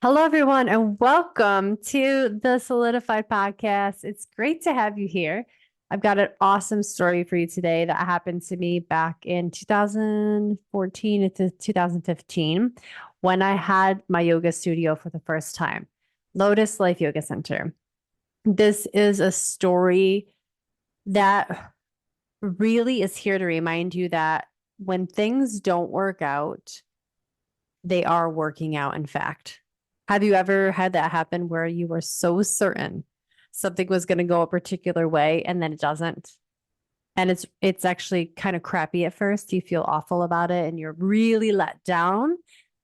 Hello, everyone, and welcome to the Solidified podcast. It's great to have you here. I've got an awesome story for you today that happened to me back in 2014 to 2015 when I had my yoga studio for the first time, Lotus Life Yoga Center. This is a story that really is here to remind you that when things don't work out, they are working out, in fact. Have you ever had that happen where you were so certain something was going to go a particular way and then it doesn't? And it's actually kind of crappy at first. You feel awful about it and you're really let down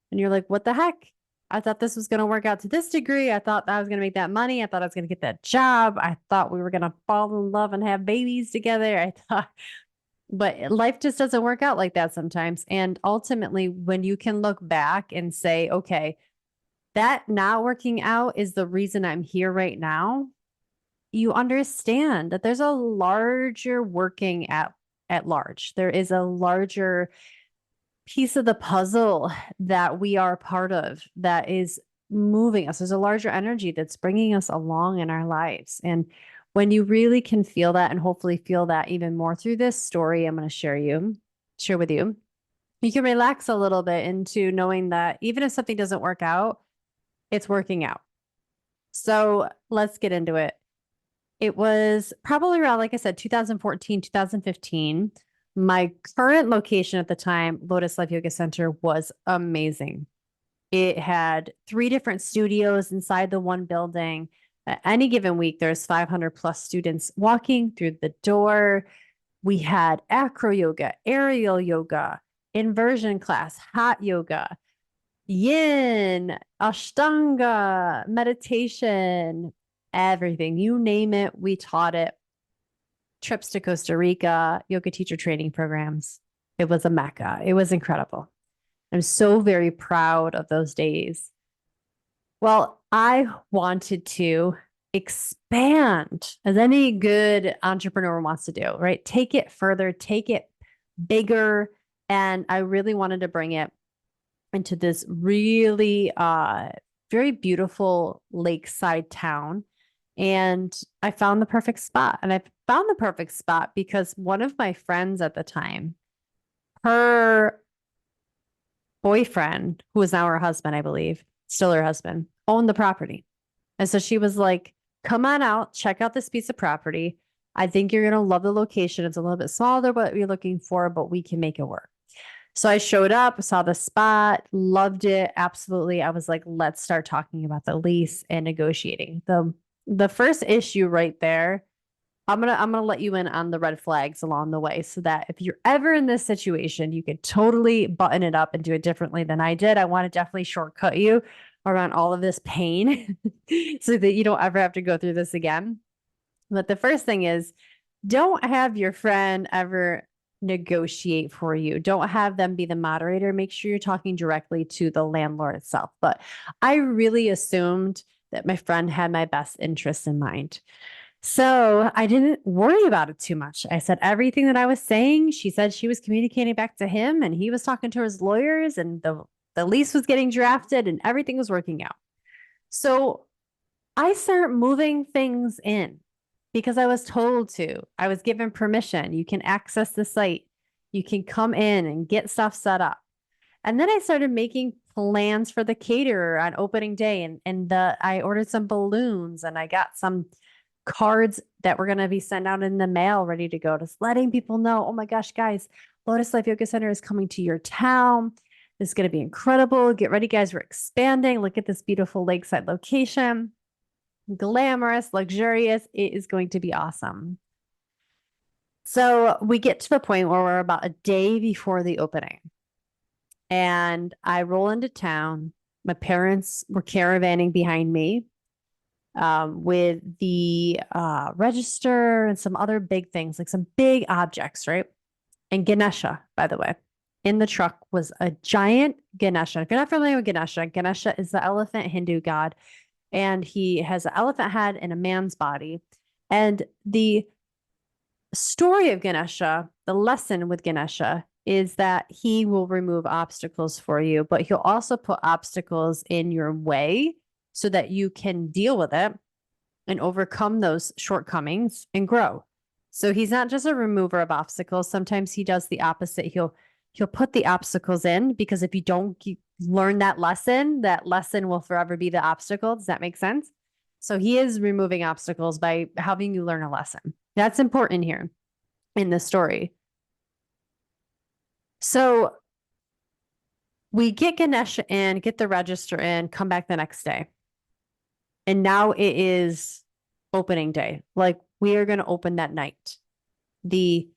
and you're like, what the heck? I thought this was going to work out to this degree. I thought I was going to make that money. I thought I was going to get that job. I thought we were going to fall in love and have babies together. But life just doesn't work out like that sometimes. And ultimately, when you can look back and say, okay, that not working out is the reason I'm here right now, you understand that there's a larger working at large. There is a larger piece of the puzzle that we are part of that is moving us. There's a larger energy that's bringing us along in our lives. And when you really can feel that and hopefully feel that even more through this story I'm going to share with you, you can relax a little bit into knowing that even if something doesn't work out, it's working out. So let's get into it. It was probably around, like I said, 2014, 2015. My current location at the time, Lotus Life Yoga Center, was amazing. It had 3 different studios inside the one building. At any given week, there's 500 plus students walking through the door. We had acro yoga, aerial yoga, inversion class, hot yoga, yin, ashtanga, meditation, everything. You name it, we taught it. Trips to Costa Rica, yoga teacher training programs. It was a mecca. It was incredible. I'm so very proud of those days. Well, I wanted to expand as any good entrepreneur wants to do, right? Take it further, take it bigger. And I really wanted to bring it into this really very beautiful lakeside town. And I found the perfect spot. And I found the perfect spot because one of my friends at the time, her boyfriend, who is now her husband, I believe, still her husband, owned the property. And so she was like, come on out, check out this piece of property. I think you're going to love the location. It's a little bit smaller than what you're looking for, but we can make it work. So I showed up, saw the spot, loved it. Absolutely. I was like, let's start talking about the lease and negotiating. The first issue right there, I'm gonna let you in on the red flags along the way so that if you're ever in this situation, you could totally button it up and do it differently than I did. I want to definitely shortcut you around all of this pain so that you don't ever have to go through this again. But the first thing is, don't have your friend ever negotiate for you. Don't have them be the moderator. Make sure you're talking directly to the landlord itself. But I really assumed that my friend had my best interests in mind. So I didn't worry about it too much. I said everything that I was saying. She said she was communicating back to him and he was talking to his lawyers and the lease was getting drafted and everything was working out. So I start moving things in because I was told to. I was given permission. You can access the site. You can come in and get stuff set up. And then I started making plans for the caterer on opening day and I ordered some balloons and I got some cards that were going to be sent out in the mail ready to go, just letting people know, oh my gosh, guys, Lotus Life Yoga Center is coming to your town. This is going to be incredible. Get ready, guys. We're expanding. Look at this beautiful lakeside location. Glamorous, luxurious. It is going to be awesome. So we get to the point where we're about a day before the opening. And I roll into town. My parents were caravanning behind me with the register and some other big things, like some big objects, right? And Ganesha, by the way, in the truck was a giant Ganesha. If you're not familiar with Ganesha, Ganesha is the elephant Hindu god, and he has an elephant head and a man's body. And the story of Ganesha, the lesson with Ganesha, is that he will remove obstacles for you, but he'll also put obstacles in your way so that you can deal with it and overcome those shortcomings and grow. So he's not just a remover of obstacles. Sometimes he does the opposite. He'll put the obstacles in, because if you don't learn that lesson will forever be the obstacle. Does that make sense? So he is removing obstacles by helping you learn a lesson. That's important here in the story. So we get Ganesha in, get the register in, come back the next day. And now it is opening day. Like, we are going to open that night. The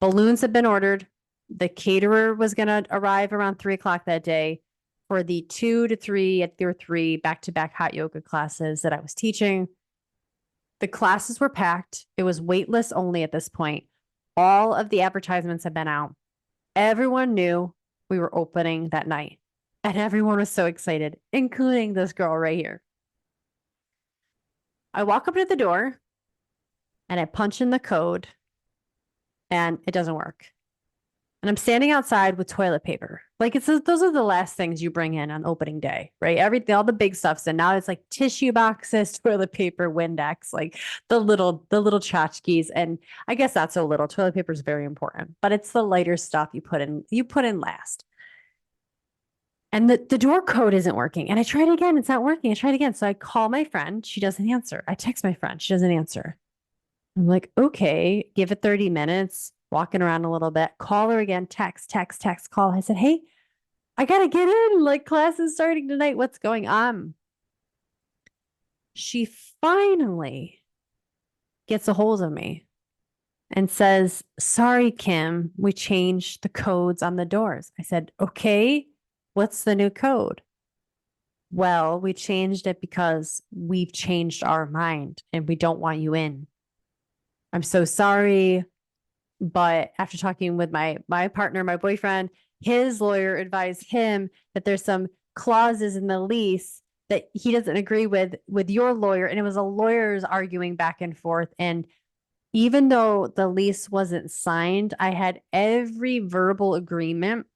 balloons have been ordered. The caterer was going to arrive around 3:00 that day for the 2 to 3 at their 3 back-to-back hot yoga classes that I was teaching. The classes were packed. It was waitlist only at this point. All of the advertisements have been out. Everyone knew we were opening that night, and everyone was so excited, including this girl right here. I walk up to the door and I punch in the code, and it doesn't work. And I'm standing outside with toilet paper. Like, those are the last things you bring in on opening day, right? Everything, all the big stuff's in. Now it's like tissue boxes, toilet paper, Windex, like the little tchotchkes. And I guess that's so little. Toilet paper is very important, but it's the lighter stuff you put in last. And the door code isn't working. And I tried again. It's not working. I tried again. So I call my friend. She doesn't answer. I text my friend. She doesn't answer. I'm like, okay, give it 30 minutes, walking around a little bit, call her again, text, call. I said, hey, I got to get in. Like, class is starting tonight. What's going on? She finally gets a hold of me and says, sorry, Kim, we changed the codes on the doors. I said, okay, what's the new code? Well, we changed it because we've changed our mind and we don't want you in. I'm so sorry. But after talking with my partner, my boyfriend, his lawyer advised him that there's some clauses in the lease that he doesn't agree with your lawyer. And it was a lawyer's arguing back and forth. And even though the lease wasn't signed, I had every verbal agreement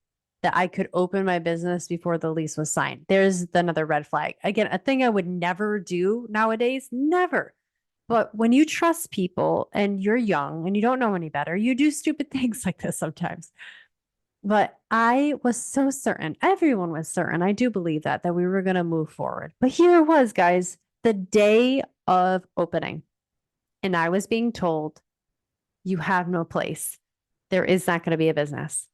that I could open my business before the lease was signed. There's another red flag. Again, a thing I would never do nowadays, never. But when you trust people and you're young and you don't know any better, you do stupid things like this sometimes. But I was so certain, everyone was certain, I do believe that we were going to move forward. But here it was, guys, the day of opening. And I was being told, you have no place. There is not going to be a business.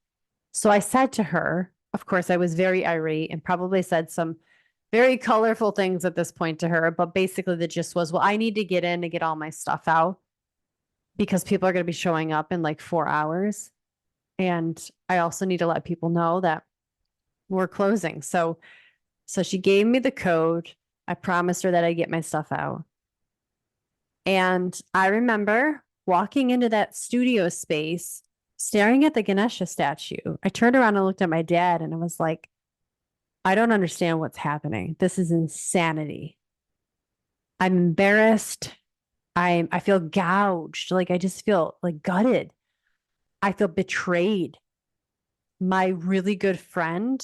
So I said to her, of course, I was very irate and probably said some very colorful things at this point to her. But basically the gist was, well, I need to get in to get all my stuff out because people are going to be showing up in like 4 hours. And I also need to let people know that we're closing. So she gave me the code. I promised her that I'd get my stuff out. And I remember walking into that studio space, staring at the Ganesha statue. I turned around and looked at my dad and I was like, I don't understand what's happening. This is insanity. I'm embarrassed. I feel gouged. Like, I just feel like gutted. I feel betrayed. My really good friend,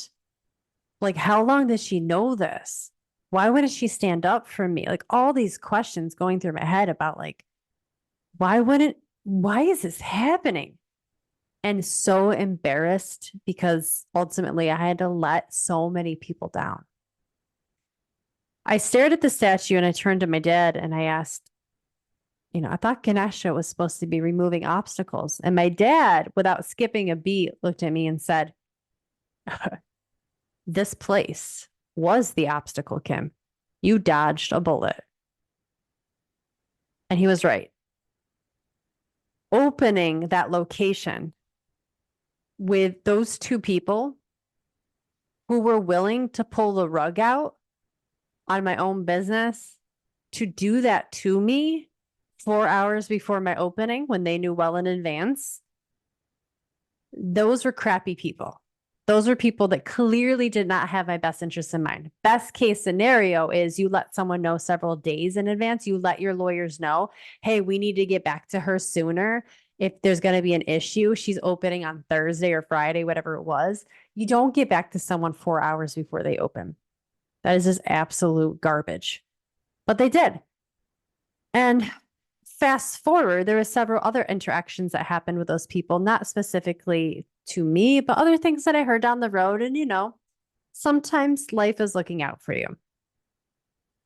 like, how long does she know this? Why wouldn't she stand up for me? Like, all these questions going through my head about like, why is this happening? And so embarrassed because ultimately I had to let so many people down. I stared at the statue and I turned to my dad and I asked, I thought Ganesha was supposed to be removing obstacles. And my dad, without skipping a beat, looked at me and said, this place was the obstacle, Kim. You dodged a bullet. And he was right. Opening that location with those two people who were willing to pull the rug out on my own business, to do that to me 4 hours before my opening when they knew well in advance, those were crappy people. Those were people that clearly did not have my best interests in mind. Best case scenario is you let someone know several days in advance. You let your lawyers know, hey, we need to get back to her sooner. if there's going to be an issue, she's opening on Thursday or Friday, whatever it was. You don't get back to someone 4 hours before they open. That is just absolute garbage. But they did. And fast forward, there were several other interactions that happened with those people, not specifically to me, but other things that I heard down the road. And, sometimes life is looking out for you.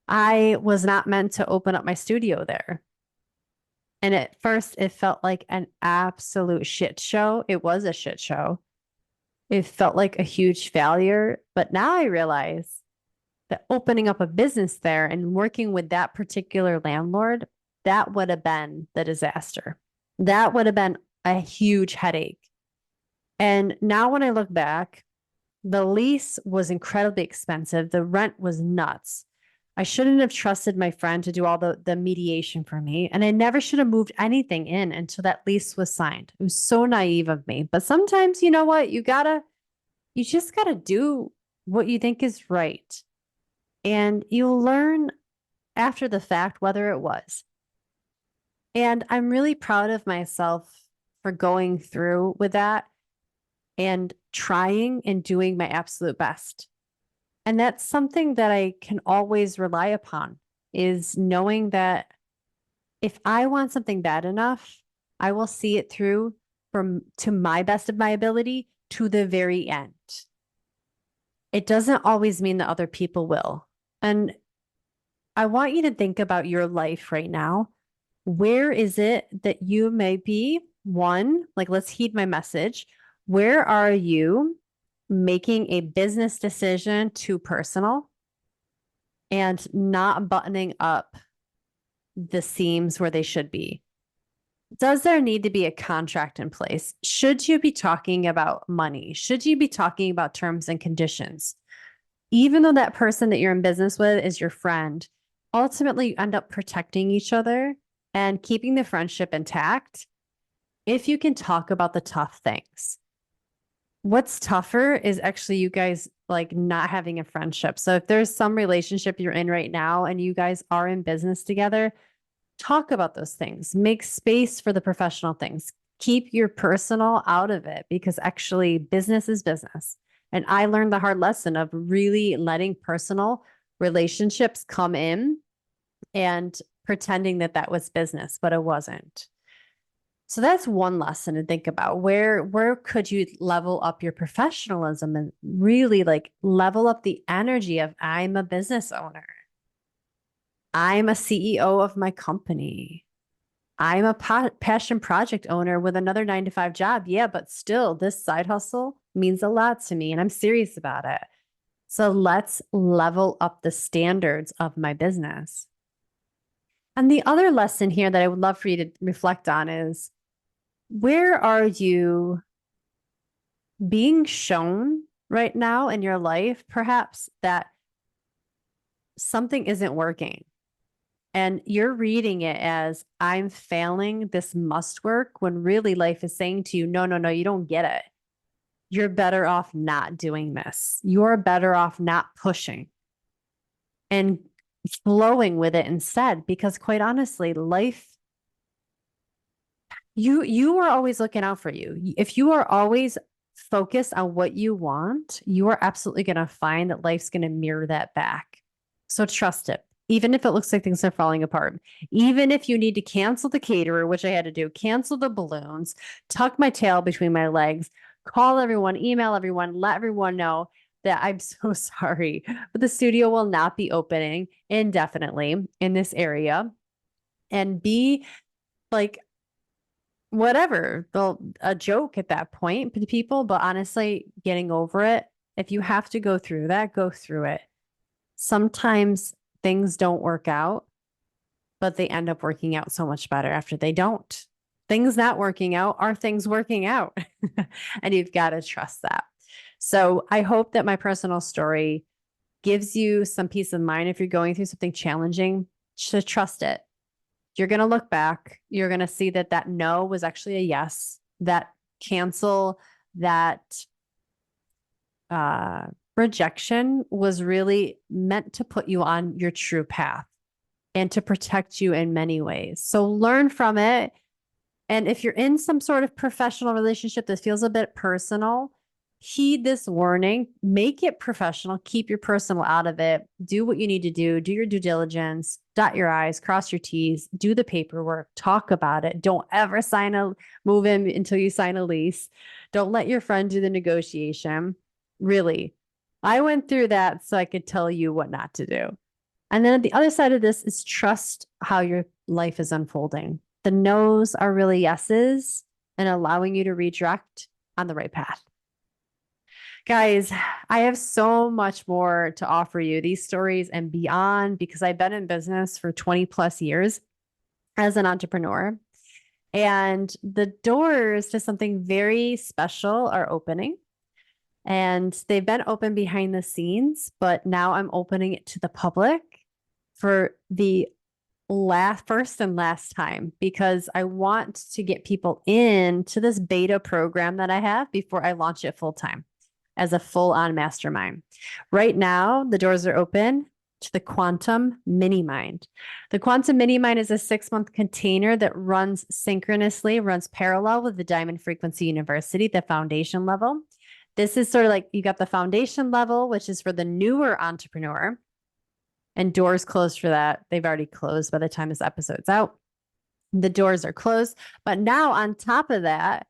I was not meant to open up my studio there. And at first, it felt like an absolute shit show. It was a shit show. It felt like a huge failure. But now I realize that opening up a business there and working with that particular landlord, that would have been the disaster. That would have been a huge headache. And now when I look back, the lease was incredibly expensive. The rent was nuts. I shouldn't have trusted my friend to do all the mediation for me. And I never should have moved anything in until that lease was signed. It was so naive of me. But sometimes, you know what? You just gotta do what you think is right. And you'll learn after the fact whether it was. And I'm really proud of myself for going through with that and trying and doing my absolute best. And that's something that I can always rely upon, is knowing that if I want something bad enough, I will see it through to my best of my ability to the very end. It doesn't always mean that other people will. And I want you to think about your life right now. Where is it that you may be? One, like, let's heed my message. Where are you making a business decision too personal and not buttoning up the seams where they should be? Does there need to be a contract in place? Should you be talking about money? Should you be talking about terms and conditions? Even though that person that you're in business with is your friend, ultimately you end up protecting each other and keeping the friendship intact if you can talk about the tough things. What's tougher is actually you guys like not having a friendship. So if there's some relationship you're in right now and you guys are in business together, talk about those things. Make space for the professional things. Keep your personal out of it, because actually business is business. And I learned the hard lesson of really letting personal relationships come in and pretending that that was business, but it wasn't. So that's one lesson to think about. Where could you level up your professionalism and really like level up the energy of, I'm a business owner. I'm a CEO of my company. I'm a passion project owner with another 9-to-5 job. Yeah, but still this side hustle means a lot to me and I'm serious about it. So let's level up the standards of my business. And the other lesson here that I would love for you to reflect on is, where are you being shown right now in your life, perhaps, that something isn't working? And you're reading it as, I'm failing, this must work, when really life is saying to you, no, you don't get it. You're better off not doing this. You're better off not pushing and flowing with it instead. Because quite honestly, life, you are always looking out for you. If you are always focused on what you want, you are absolutely going to find that life's going to mirror that back. So trust it. Even if it looks like things are falling apart, even if you need to cancel the caterer, which I had to do, cancel the balloons, tuck my tail between my legs, call everyone, email everyone, let everyone know that I'm so sorry, but the studio will not be opening indefinitely in this area, and be like, whatever, a joke at that point to people. But honestly, getting over it, if you have to go through that, go through it. Sometimes things don't work out, but they end up working out so much better after they don't. Things not working out are things working out. And you've got to trust that. So I hope that my personal story gives you some peace of mind if you're going through something challenging, to trust it. You're going to look back. You're going to see that that no was actually a yes. That cancel, that rejection was really meant to put you on your true path and to protect you in many ways. So learn from it. And if you're in some sort of professional relationship that feels a bit personal, heed this warning, make it professional, keep your personal out of it, do what you need to do your due diligence, dot your I's, cross your T's, do the paperwork, talk about it. Don't ever move in until you sign a lease. Don't let your friend do the negotiation. Really, I went through that so I could tell you what not to do. And then the other side of this is trust how your life is unfolding. The no's are really yeses and allowing you to redirect on the right path. Guys, I have so much more to offer you, these stories and beyond, because I've been in business for 20 plus years as an entrepreneur. And the doors to something very special are opening. And they've been open behind the scenes, but now I'm opening it to the public for the first and last time, because I want to get people into this beta program that I have before I launch it full time as a full-on mastermind. Right now, the doors are open to the Quantum Mini Mind. The Quantum Mini Mind is a 6-month container that runs synchronously, runs parallel with the Diamond Frequency University, the foundation level. This is sort of like you got the foundation level, which is for the newer entrepreneur, and doors closed for that. They've already closed by the time this episode's out. The doors are closed. But now on top of that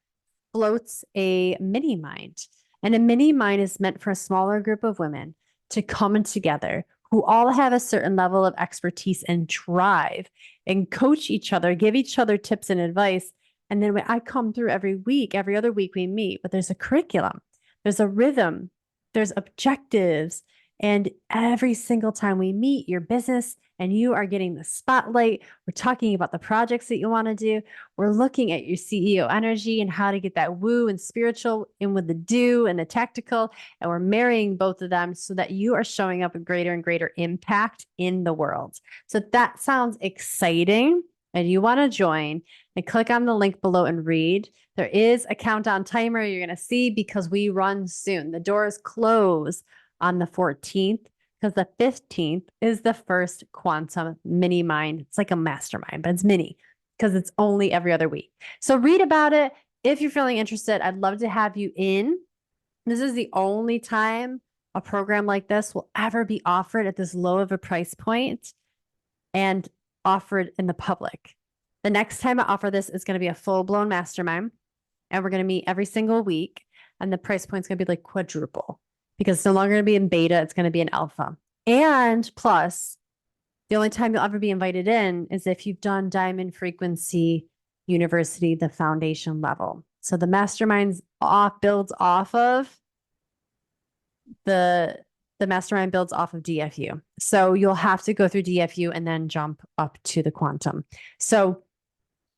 floats a mini mind. And a mini mind is meant for a smaller group of women to come together who all have a certain level of expertise and drive and coach each other, give each other tips and advice. And then when I come through every week, every other week we meet, but there's a curriculum, there's a rhythm, there's objectives. And every single time we meet, your business and you are getting the spotlight. We're talking about the projects that you want to do. We're looking at your CEO energy and how to get that woo and spiritual in with the do and the tactical. And we're marrying both of them so that you are showing up with greater and greater impact in the world. So that sounds exciting and you want to join, and click on the link below and read. There is a countdown timer you're going to see because we run soon. The doors close on the 14th, because the 15th is the first Quantum Mini Mind. It's like a mastermind, but it's mini because it's only every other week. So read about it. If you're feeling interested, I'd love to have you in. This is the only time a program like this will ever be offered at this low of a price point and offered in the public. The next time I offer this is going to be a full-blown mastermind, and we're going to meet every single week, and the price point is going to be like quadruple, because it's no longer going to be in beta, it's going to be in alpha. And plus, the only time you'll ever be invited in is if you've done Diamond Frequency University, the foundation level. So the mastermind builds off of DFU. So you'll have to go through DFU and then jump up to the quantum. So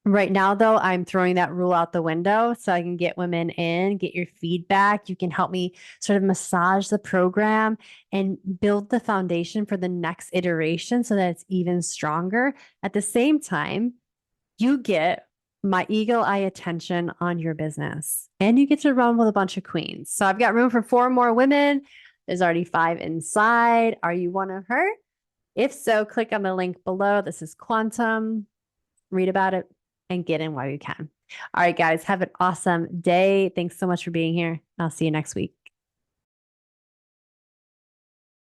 right now, though, I'm throwing that rule out the window so I can get women in, get your feedback. You can help me sort of massage the program and build the foundation for the next iteration so that it's even stronger. At the same time, you get my eagle eye attention on your business, and you get to run with a bunch of queens. So I've got room for 4 more women. There's already 5 inside. Are you one of her? If so, click on the link below. This is Quantum. Read about it and get in while you can. All right, guys, have an awesome day. Thanks so much for being here. I'll see you next week.